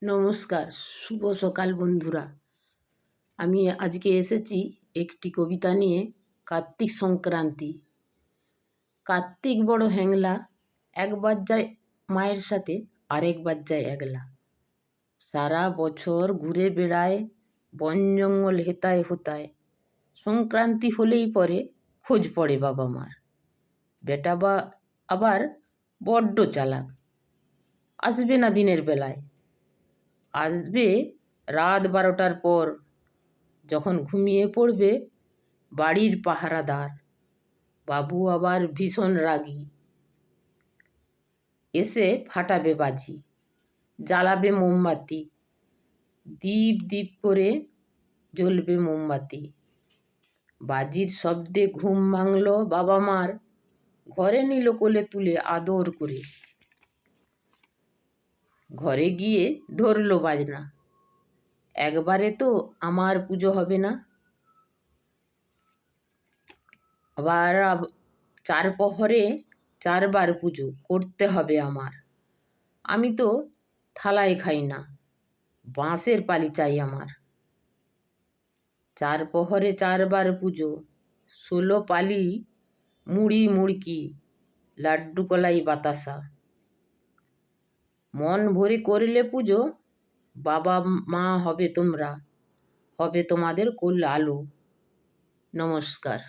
নমস্কার, শুভ সকাল বন্ধুরা। আমি আজকে এসেছি একটি কবিতা নিয়ে। কার্তিক সংক্রান্তি। কার্তিক বড় হ্যাংলা, একবার যায় মায়ের সাথে, আরেকবার যায় একলা। সারা বছর ঘুরে বেড়ায়, বন জঙ্গল হেতায় হোতায়। সংক্রান্তি হলেই পরে খোঁজ পড়ে বাবা মার। বেটা বা আবার বড্ড চালাক, আসবে না দিনের বেলায়, আসবে রাত 12টার পর, যখন ঘুমিয়ে পড়বে বাড়ির পাহারাদার। বাবু আবার ভীষণ রাগী, এসে ফাটাবে বাজি, জ্বালাবে মোমবাতি, দীপ দীপ করে জ্বলবে মোমবাতি। বাজির শব্দে ঘুম ভাঙল বাবা মার, ঘরে নিল কোলে তুলে আদর করে। ঘরে গিয়ে ধরল বাজনা, একবারে তো আমার পুজো হবে না। আবার 4 প্রহরে 4 বার পুজো করতে হবে আমার। আমি তো থালায় খাই না, বাঁশের পালি চাই আমার। 4 প্রহরে 4 বার পুজো, 16 পালি, মুড়ি মুড়কি, লাড্ডু কলাই বাতাসা। মন ভরে করলে পুজো, বাবা মা হবে তোমরা, হবে তোমাদের কুল আলো। নমস্কার।